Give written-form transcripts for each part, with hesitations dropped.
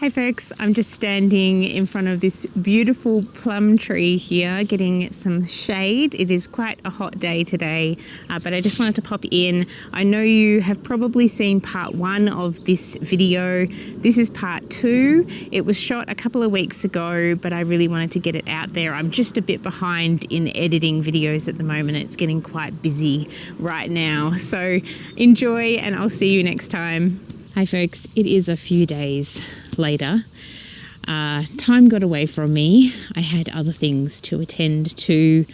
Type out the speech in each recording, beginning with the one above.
Hi folks, I'm just standing in front of this beautiful plum tree here getting some shade. It is quite a hot day today, but I just wanted to pop in. I know you have probably seen part 1 of this video. This is part 2. It was shot a couple of weeks ago, but I really wanted to get it out there. I'm just a bit behind in editing videos at the moment. It's getting quite busy right now. So enjoy and I'll see you next time. Hi folks, it is a few days later. Time got away from me. I had other things to attend to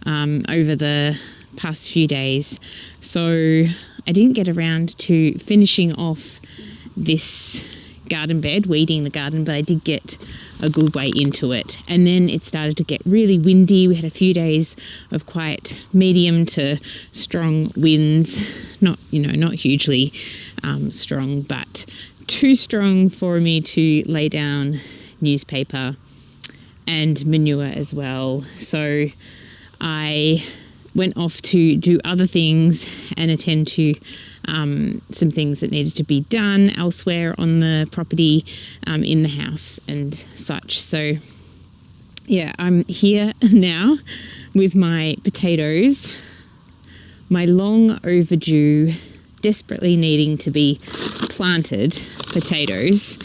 over the past few days, so I didn't get around to finishing off this garden bed, weeding the garden, but I did get a good way into it. And then it started to get really windy. We had a few days of quite medium to strong winds, not hugely strong, but too strong for me to lay down newspaper and manure as well. So I went off to do other things and attend to some things that needed to be done elsewhere on the property, in the house and such. So yeah, I'm here now with my potatoes, my long overdue, desperately needing to be planted potatoes.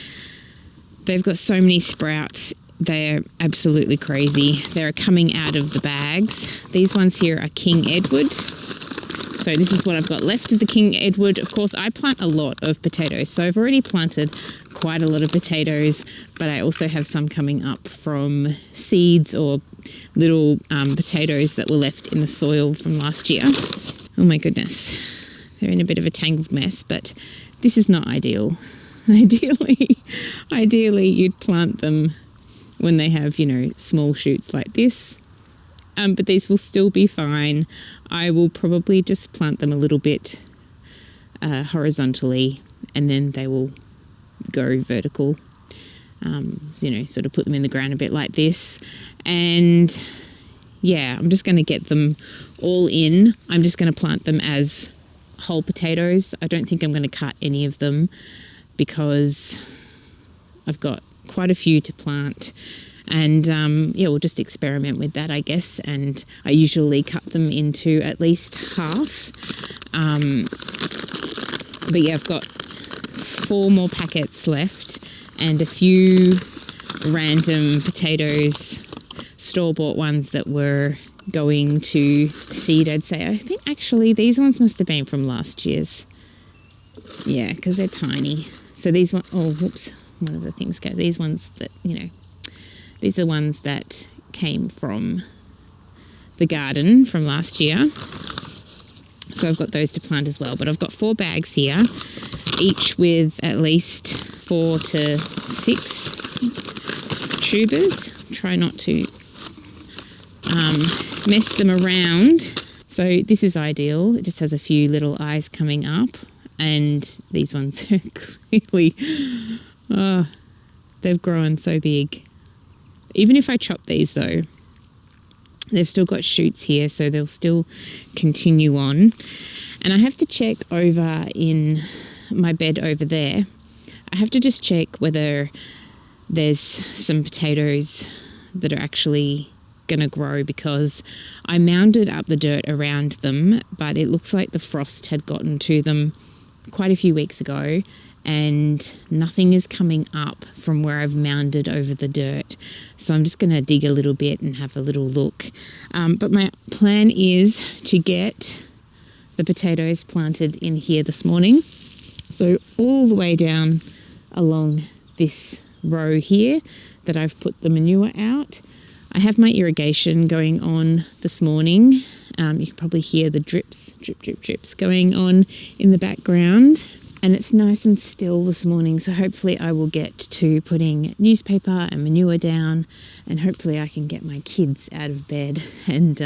They've got so many sprouts. They're absolutely crazy. They're coming out of the bags. These ones here are King Edward. So this is what I've got left of the King Edward. Of course, I plant a lot of potatoes. So I've already planted quite a lot of potatoes, but I also have some coming up from seeds or little potatoes that were left in the soil from last year. Oh my goodness. They're in a bit of a tangled mess, but this is not ideal. Ideally you'd plant them when they have, small shoots like this. But these will still be fine. I will probably just plant them a little bit horizontally, and then they will go vertical. Sort of put them in the ground a bit like this. And yeah, I'm just going to get them all in. I'm just going to plant them as whole potatoes. I don't think I'm going to cut any of them because I've got quite a few to plant, and we'll just experiment with that, I guess. And I usually cut them into at least half, but yeah, I've got 4 more packets left and a few random potatoes, store-bought ones that were going to seed, I'd say. I think actually these ones must have been from last year's. Yeah, because they're tiny. So these ones, one of the things go. These ones that, these are ones that came from the garden from last year. So I've got those to plant as well. But I've got 4 bags here, each with at least 4 to 6 tubers. Try not to mess them around. So this is ideal. It just has a few little eyes coming up, and these ones are clearly, they've grown so big. Even if I chop these though, they've still got shoots here, so they'll still continue on. And I have to check over in my bed over there. I have to just check whether there's some potatoes that are actually going to grow, because I mounded up the dirt around them, but it looks like the frost had gotten to them quite a few weeks ago, and nothing is coming up from where I've mounded over the dirt. So I'm just going to dig a little bit and have a little look. But my plan is to get the potatoes planted in here this morning. So all the way down along this row here that I've put the manure out. I have my irrigation going on this morning. You can probably hear the drips going on in the background. And it's nice and still this morning, so hopefully I will get to putting newspaper and manure down, and hopefully I can get my kids out of bed and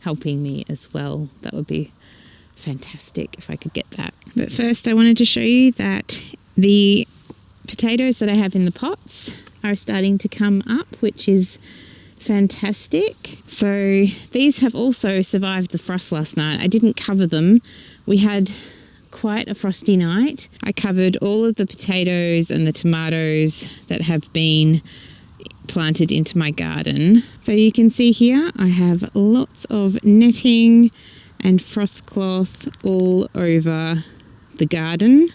helping me as well. That would be fantastic if I could get that. But first I wanted to show you that the potatoes that I have in the pots are starting to come up, which is fantastic. So these have also survived the frost last night. I didn't cover them. We had quite a frosty night. I covered all of the potatoes and the tomatoes that have been planted into my garden. So you can see here I have lots of netting and frost cloth all over the garden.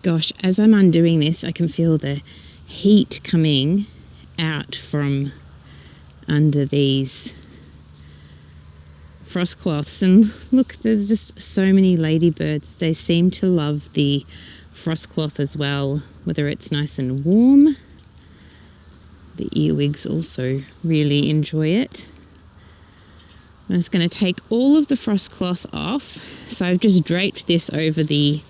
Gosh, as I'm undoing this, I can feel the heat coming out from under these frost cloths. And look, there's just so many ladybirds. They seem to love the frost cloth as well, whether it's nice and warm. The earwigs also really enjoy it. I'm just going to take all of the frost cloth off. So I've just draped this over the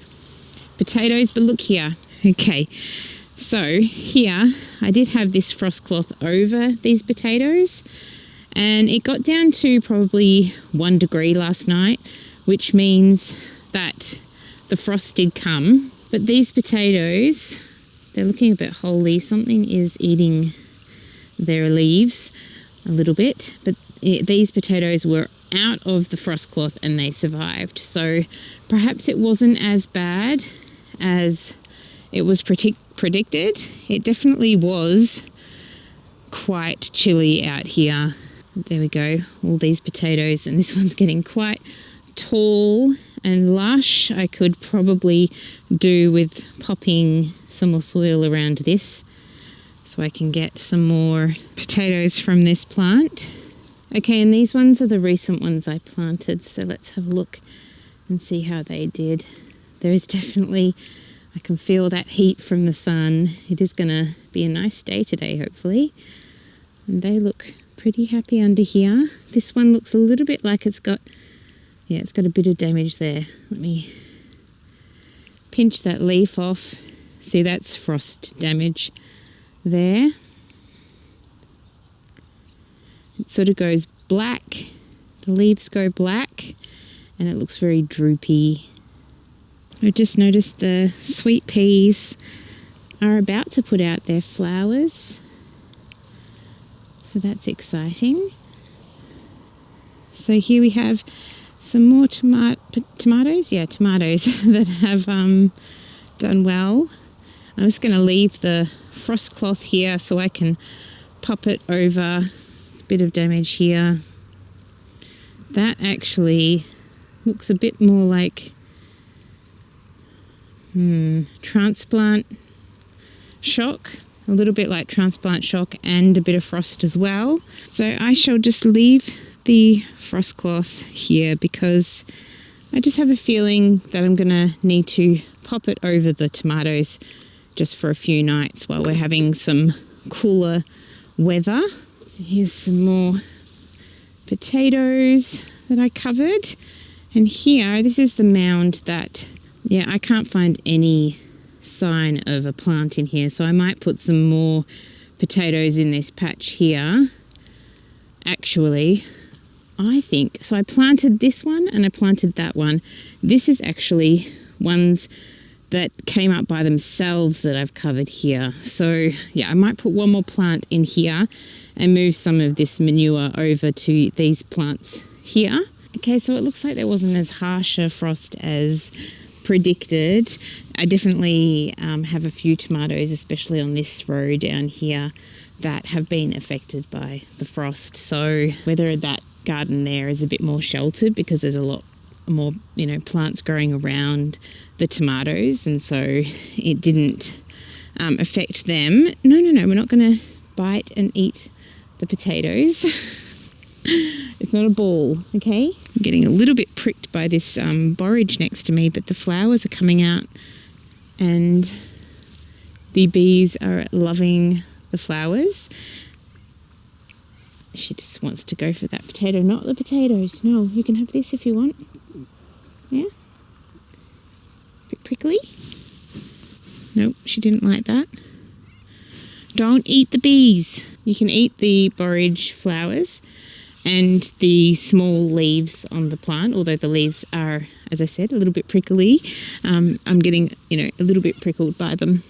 potatoes, but look here. Okay, so here I did have this frost cloth over these potatoes, and it got down to probably 1 degree last night, which means that the frost did come. But these potatoes, they're looking a bit holy. Something is eating their leaves a little bit, but these potatoes were out of the frost cloth and they survived. So perhaps it wasn't as bad as it was predicted. It definitely was quite chilly out here. There we go, all these potatoes, and this one's getting quite tall and lush. I could probably do with popping some more soil around this so I can get some more potatoes from this plant. Okay, and these ones are the recent ones I planted, so let's have a look and see how they did. There is definitely, I can feel that heat from the sun. It is going to be a nice day today, hopefully. And they look pretty happy under here. This one looks a little bit like it's got a bit of damage there. Let me pinch that leaf off. See, that's frost damage there. It sort of goes black. The leaves go black and it looks very droopy. I just noticed the sweet peas are about to put out their flowers. So that's exciting. So here we have some more tomatoes. Yeah, tomatoes that have done well. I'm just going to leave the frost cloth here so I can pop it over. It's a bit of damage here. That actually looks a bit more like transplant shock. A little bit like transplant shock and a bit of frost as well. So I shall just leave the frost cloth here because I just have a feeling that I'm going to need to pop it over the tomatoes just for a few nights while we're having some cooler weather. Here's some more potatoes that I covered. And here, this is the mound that, I can't find any sign of a plant in here, so I might put some more potatoes in this patch here. Actually, I think so. I planted this one and I planted that one. This is actually ones that came up by themselves that I've covered here. So I might put one more plant in here and move some of this manure over to these plants here. Okay, so it looks like there wasn't as harsh a frost as predicted. I definitely have a few tomatoes, especially on this row down here, that have been affected by the frost. So whether that garden there is a bit more sheltered because there's a lot more, plants growing around the tomatoes, and so it didn't affect them. No, we're not going to bite and eat the potatoes. It's not a ball, okay? I'm getting a little bit pricked by this borage next to me, but the flowers are coming out and the bees are loving the flowers. She just wants to go for that potato, not the potatoes. No, you can have this if you want. Yeah? A bit prickly? Nope, she didn't like that. Don't eat the bees. You can eat the borage flowers and the small leaves on the plant, although the leaves are, as I said, a little bit prickly. I'm getting, a little bit prickled by them.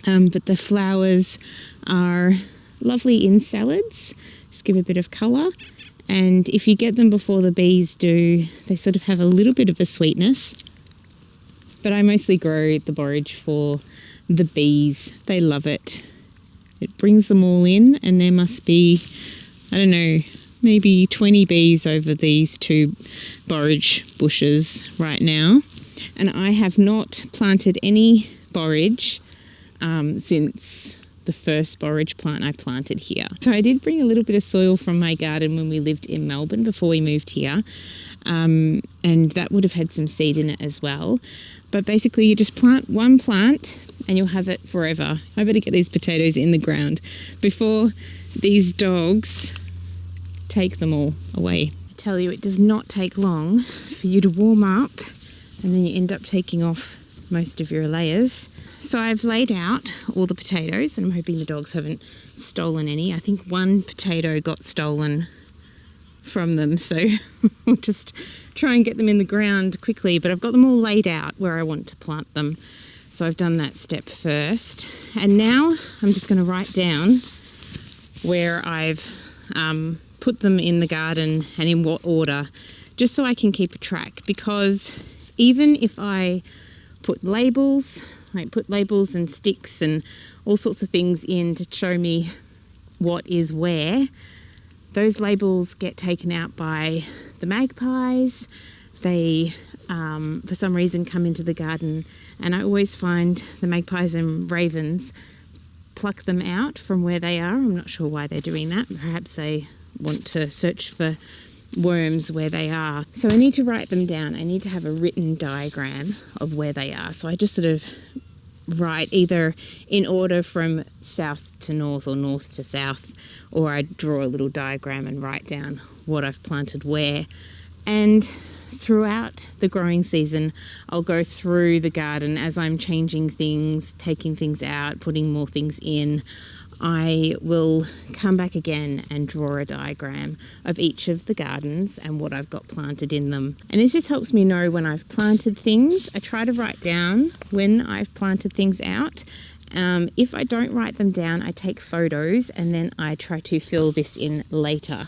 But the flowers are lovely in salads, just give a bit of colour, And if you get them before the bees do, they sort of have a little bit of a sweetness. But I mostly grow the borage for the bees. They love it. It brings them all in, and there must be, I don't know, maybe 20 bees over these 2 borage bushes right now. And I have not planted any borage since the first borage plant I planted here. So I did bring a little bit of soil from my garden when we lived in Melbourne before we moved here. And that would have had some seed in it as well. But basically you just plant one plant and you'll have it forever. I better get these potatoes in the ground before these dogs take them all away. I tell you, it does not take long for you to warm up, and then you end up taking off most of your layers. So I've laid out all the potatoes, and I'm hoping the dogs haven't stolen any. I think one potato got stolen from them, so I'll just try and get them in the ground quickly. But I've got them all laid out where I want to plant them. So I've done that step first. And now I'm just going to write down where I've put them in the garden and in what order, just so I can keep a track. Because even if I put labels and sticks and all sorts of things in to show me what is where, those labels get taken out by the magpies. They, for some reason, come into the garden, and I always find the magpies and ravens pluck them out from where they are. I'm not sure why they're doing that. Perhaps they want to search for worms where they are. So I need to write them down. I need to have a written diagram of where they are. So I just sort of write either in order from south to north or north to south, or I draw a little diagram and write down what I've planted where. And throughout the growing season, I'll go through the garden as I'm changing things, taking things out, putting more things in. I will come back again and draw a diagram of each of the gardens and what I've got planted in them. And this just helps me know when I've planted things. I try to write down when I've planted things out. If I don't write them down, I take photos and then I try to fill this in later.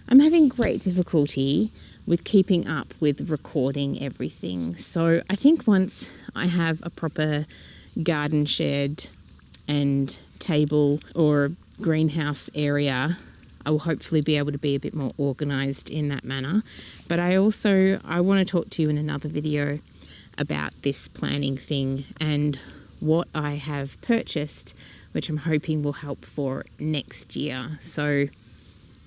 I'm having great difficulty with keeping up with recording everything. So I think once I have a proper garden shed and table or greenhouse area, I will hopefully be able to be a bit more organised in that manner. But I want to talk to you in another video about this planning thing and what I have purchased, which I'm hoping will help for next year. So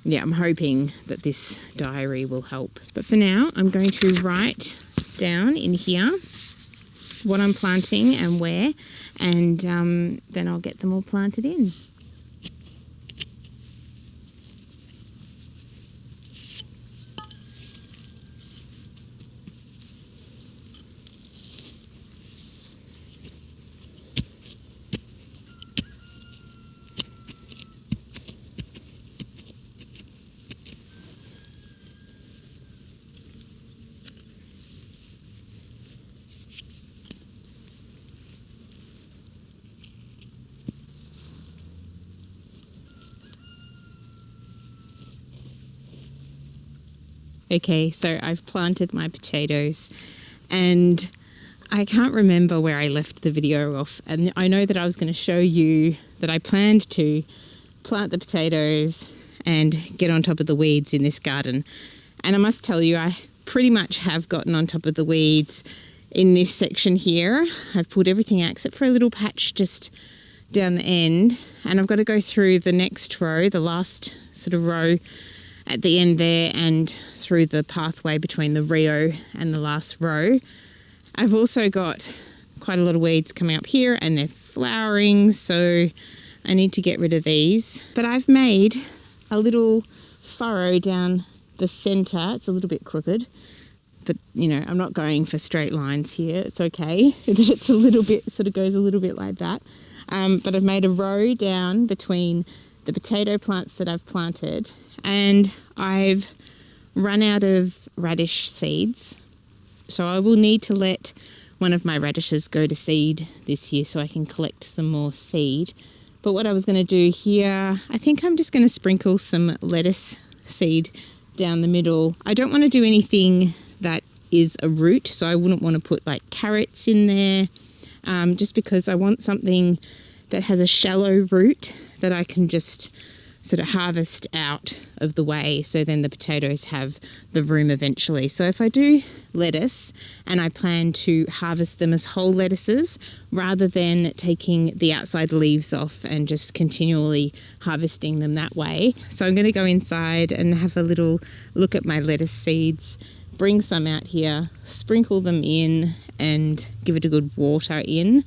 yeah, I'm hoping that this diary will help. But for now, I'm going to write down in here what I'm planting and where, and then I'll get them all planted in. Okay, so I've planted my potatoes and I can't remember where I left the video off. And I know that I was going to show you that I planned to plant the potatoes and get on top of the weeds in this garden. And I must tell you, I pretty much have gotten on top of the weeds in this section here. I've pulled everything out except for a little patch just down the end. And I've got to go through the next row, the last sort of row at the end there, and through the pathway between the Rio and the last row. I've also got quite a lot of weeds coming up here and they're flowering, so I need to get rid of these. But I've made a little furrow down the centre. It's a little bit crooked, but you know, I'm not going for straight lines here. It's okay. It's a little bit, sort of goes a little bit like that. But I've made a row down between the potato plants that I've planted, and I've run out of radish seeds. So I will need to let one of my radishes go to seed this year so I can collect some more seed. But what I was going to do here, I think I'm just going to sprinkle some lettuce seed down the middle. I don't want to do anything that is a root, so I wouldn't want to put like carrots in there, just because I want something that has a shallow root that I can just sort of harvest out of the way, so then the potatoes have the room eventually. So if I do lettuce and I plan to harvest them as whole lettuces rather than taking the outside leaves off and just continually harvesting them that way. So I'm going to go inside and have a little look at my lettuce seeds, bring some out here, sprinkle them in and give it a good water in.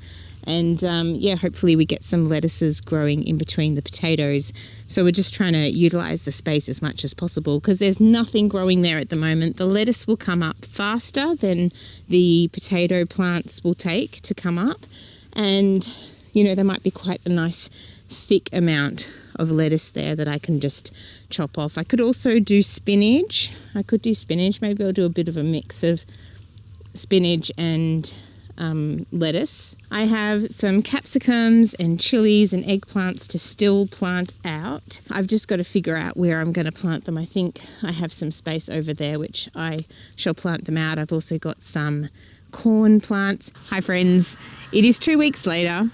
And hopefully we get some lettuces growing in between the potatoes. So we're just trying to utilize the space as much as possible because there's nothing growing there at the moment. The lettuce will come up faster than the potato plants will take to come up. And, there might be quite a nice thick amount of lettuce there that I can just chop off. I could also do spinach. Maybe I'll do a bit of a mix of spinach and lettuce. I have some capsicums and chilies and eggplants to still plant out. I've just got to figure out where I'm going to plant them. I think I have some space over there which I shall plant them out. I've also got some corn plants. Hi friends, it is 2 weeks later.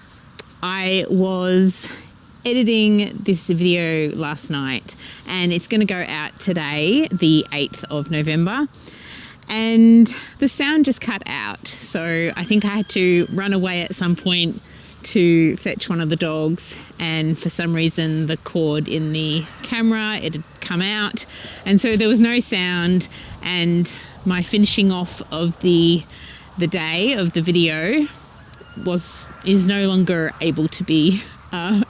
I was editing this video last night and it's going to go out today, the 8th of November. And the sound just cut out, so I think I had to run away at some point to fetch one of the dogs, and for some reason the cord in the camera, it had come out, and so there was no sound, and my finishing off of the day of the video is no longer able to be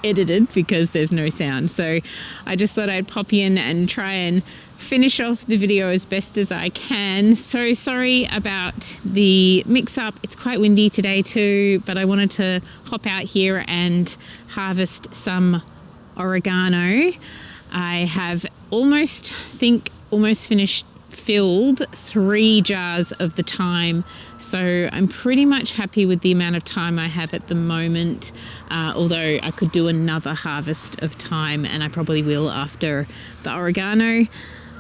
edited because there's no sound. So I just thought I'd pop in and try and finish off the video as best as I can. So sorry about the mix-up. It's quite windy today too, but I wanted to hop out here and harvest some oregano. I have almost filled 3 jars of the thyme, so I'm pretty much happy with the amount of thyme I have at the moment, although I could do another harvest of thyme, and I probably will after the oregano.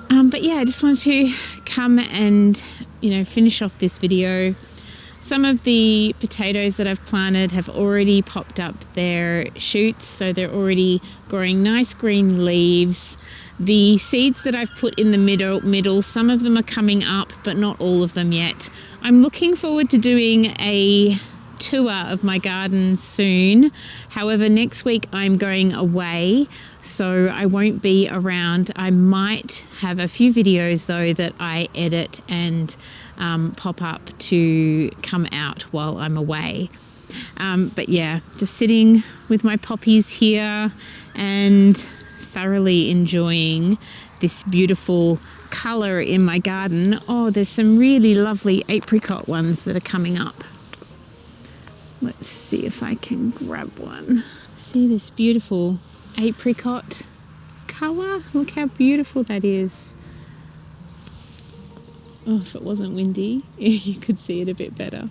But yeah, I just wanted to come and finish off this video. Some of the potatoes that I've planted have already popped up their shoots, so they're already growing nice green leaves. The seeds that I've put in the middle, some of them are coming up, but not all of them yet. I'm looking forward to doing a tour of my garden soon. However, next week I'm going away, so I won't be around. I might have a few videos though that I edit and pop up to come out while I'm away. But yeah, just sitting with my poppies here and thoroughly enjoying this beautiful colour in my garden. Oh, there's some really lovely apricot ones that are coming up. Let's see if I can grab one. See this beautiful apricot colour? Look how beautiful that is. Oh, if it wasn't windy, you could see it a bit better.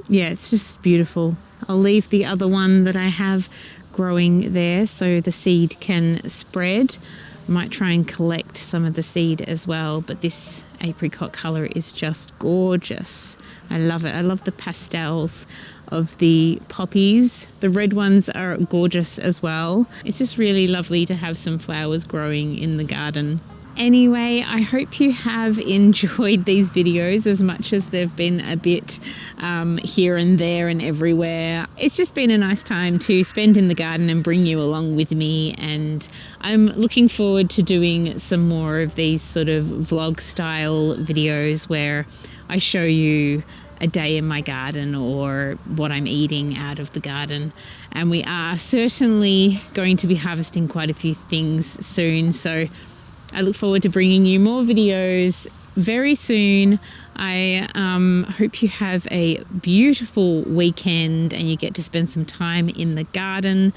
Yeah, it's just beautiful. I'll leave the other one that I have growing there so the seed can spread. I might try and collect some of the seed as well, but this apricot colour is just gorgeous. I love it. I love the pastels of the poppies. The red ones are gorgeous as well. It's just really lovely to have some flowers growing in the garden. Anyway, I hope you have enjoyed these videos as much as they've been a bit here and there and everywhere. It's just been a nice time to spend in the garden and bring you along with me, and I'm looking forward to doing some more of these sort of vlog style videos where I show you a day in my garden or what I'm eating out of the garden. And we are certainly going to be harvesting quite a few things soon, so I look forward to bringing you more videos very soon. I hope you have a beautiful weekend and you get to spend some time in the garden.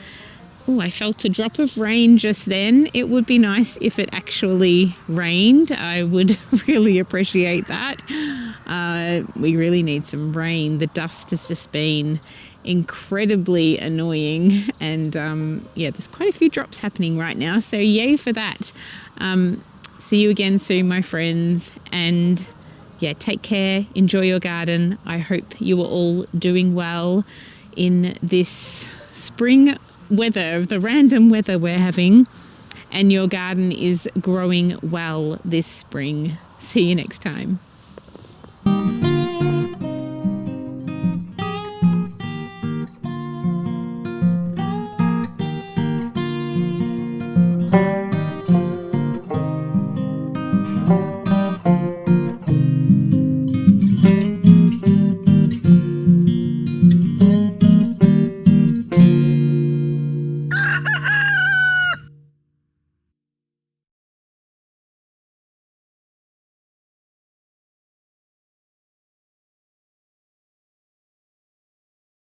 Oh, I felt a drop of rain just then. It would be nice if it actually rained. I would really appreciate that. We really need some rain. The dust has just been incredibly annoying, and yeah, there's quite a few drops happening right now, so yay for that. See you again soon, my friends, and yeah, take care, enjoy your garden. I hope you are all doing well in this spring weather, the random weather we're having, and your garden is growing well this spring. See you next time.